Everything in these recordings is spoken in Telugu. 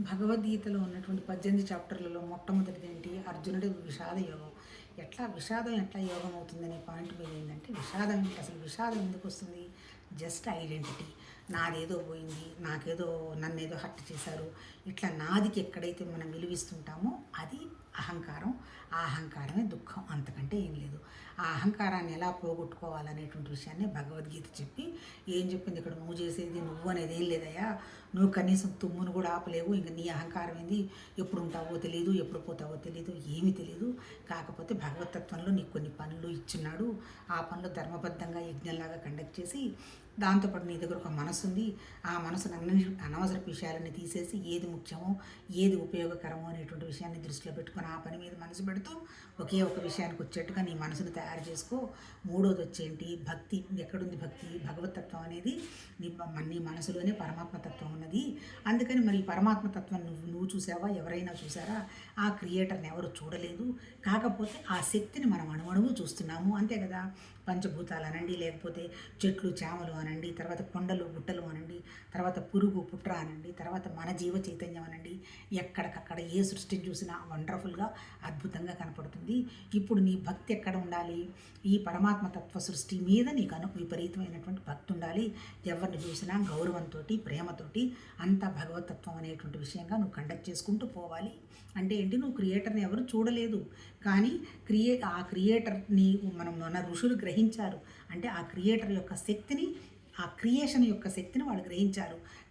భగవద్గీతలో ఉన్నటువంటి 18 చాప్టర్లలో మొట్టమొదటిది ఏంటి? అర్జునుడి విషాద యోగం. విషాదం ఎట్లా యోగం అవుతుందనే పాయింట్ మీద ఏంటంటే, విషాదం ఏంటి? అసలు విషాదం ఎందుకు వస్తుంది? Just identity. నాదేదో పోయింది, నాకేదో నన్నేదో హర్ట్ చేశారు, ఇట్లా నాదికి ఎక్కడైతే మనం విలువిస్తుంటామో అది అహంకారం. ఆ అహంకారమే దుఃఖం, అంతకంటే ఏం లేదు. ఆ అహంకారాన్ని ఎలా పోగొట్టుకోవాలనేటువంటి విషయాన్ని భగవద్గీత చెప్పి ఏం చెప్పింది? ఇక్కడ నువ్వు చేసేది నువ్వు అనేది ఏం లేదయ్యా. నువ్వు కనీసం తుమ్మును కూడా ఆపలేవు. ఇంకా నీ అహంకారం ఏంది? ఎప్పుడు ఉంటావో తెలియదు, ఎప్పుడు పోతావో తెలియదు, ఏమీ తెలియదు. కాకపోతే భగవతత్వంలో నీకు కొన్ని పనులు ఇచ్చున్నాడు. ఆ పనులు ధర్మబద్ధంగా యజ్ఞంలాగా కండక్ట్ చేసి, దాంతోపాటు నీ దగ్గర ఒక మనసు ఉంది. ఆ మనసును అనవసర విషయాలని తీసేసి ఏది ముఖ్యమో, ఏది ఉపయోగకరమో అనేటువంటి విషయాన్ని దృష్టిలో పెట్టుకొని ఆ పని మీద మనసు పెడుతూ ఒకే ఒక విషయానికి వచ్చేట్టుగా నీ మనసును తయారు చేసుకో. మూడోది వచ్చేంటి? భక్తి. ఎక్కడుంది భక్తి? భగవతత్వం అనేది నీ మనసులోనే పరమాత్మతత్వం ఉన్నది. అందుకని మరి పరమాత్మతత్వం నువ్వు చూసావా? ఎవరైనా చూసారా? ఆ క్రియేటర్ని ఎవరు చూడలేదు. కాకపోతే ఆ శక్తిని మనం అణువణువు చూస్తున్నాము, అంతే కదా. పంచభూతాలు అనండి, లేకపోతే చెట్లు చేమలు అనండి, తర్వాత కొండలు గుట్టలు అనండి, తర్వాత పురుగు పుట్ర అనండి, తర్వాత మన జీవ చైతన్యం అనండి, ఎక్కడికక్కడ ఏ సృష్టిని చూసినా వండర్ఫుల్గా అద్భుతంగా కనపడుతుంది. ఇప్పుడు నీ భక్తి ఎక్కడ ఉండాలి? ఈ పరమాత్మ తత్వ సృష్టి మీద నీకు విపరీతమైనటువంటి భక్తి ఉండాలి. ఎవరిని చూసినా గౌరవంతో, ప్రేమతోటి అంతా భగవతత్వం అనేటువంటి విషయంగా నువ్వు కండక్ట్ చేసుకుంటూ పోవాలి. అంటే ఏంటి? నువ్వు క్రియేటర్ని ఎవరు చూడలేదు, కానీ ఆ క్రియేటర్ని మన ఋషులు గ్రహించారు. అంటే ఆ క్రియేటర్ యొక్క శక్తిని, ఆ క్రియేషన్ యొక్క శక్తిని వాళ్ళు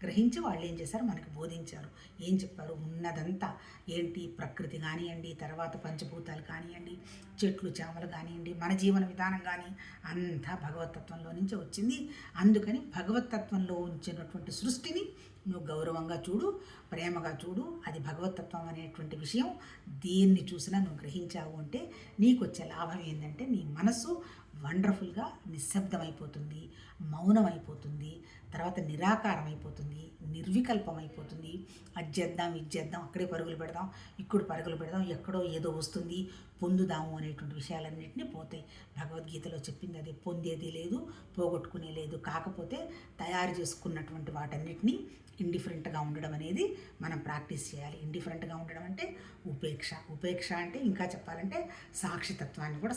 గ్రహించి వాళ్ళు ఏం చేశారు? మనకి బోధించారు. ఏం చెప్పారు? ఉన్నదంతా ఏంటి? ప్రకృతి కానివ్వండి, తర్వాత పంచభూతాలు కానివ్వండి, చెట్లు చేమలు కానివ్వండి, మన జీవన విధానం కానీ అంతా భగవతత్వంలో నుంచి వచ్చింది. అందుకని భగవతత్వంలో ఉంచినటువంటి సృష్టిని నువ్వు గౌరవంగా చూడు, ప్రేమగా చూడు. అది భగవతత్వం అనేటువంటి విషయం దేన్ని చూసినా నువ్వు గ్రహించావు అంటే నీకు వచ్చే లాభం ఏంటంటే, నీ మనసు వండర్ఫుల్గా నిశ్శబ్దమైపోతుంది, మౌనమైపోతుంది, తర్వాత నిరాకారం అయిపోతుంది, నిర్వికల్పం అయిపోతుంది. అది చేద్దాం, ఇది చేద్దాం, అక్కడే పరుగులు పెడదాం, ఇక్కడ పరుగులు పెడదాం, ఎక్కడో ఏదో వస్తుంది, పొందుదాము అనేటువంటి విషయాలన్నింటినీ పోతాయి. భగవద్గీతలో చెప్పింది అది. పొందేది లేదు, పోగొట్టుకునే లేదు. కాకపోతే తయారు చేసుకున్నటువంటి వాటన్నిటినీ ఇండిఫరెంట్గా ఉండడం అనేది మనం ప్రాక్టీస్ చేయాలి. ఇండిఫరెంట్గా ఉండడం అంటే ఉపేక్ష అంటే ఇంకా చెప్పాలంటే సాక్షితత్వాన్ని కూడా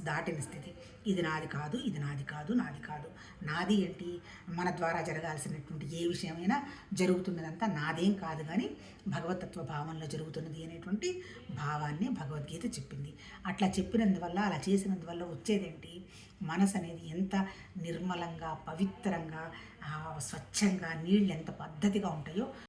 దాటిన స్థితి. ఇది నాది కాదు, ఇది నాది కాదు, నాది కాదు. నాది ఏంటి? మన ద్వారా జరగాల్సినటువంటి ఏ విషయమైనా జరుగుతున్నదంతా నాదేం కాదు, కానీ భగవతత్వ భావంలో జరుగుతున్నది అనేటువంటి భావాన్ని భగవద్గీత చెప్పింది. అట్లా చెప్పినందువల్ల, అలా చేసినందువల్ల వచ్చేదేంటి? మనసు అనేది ఎంత నిర్మలంగా, పవిత్రంగా, స్వచ్ఛంగా, నీళ్ళు ఎంత పద్ధతిగా ఉంటాయో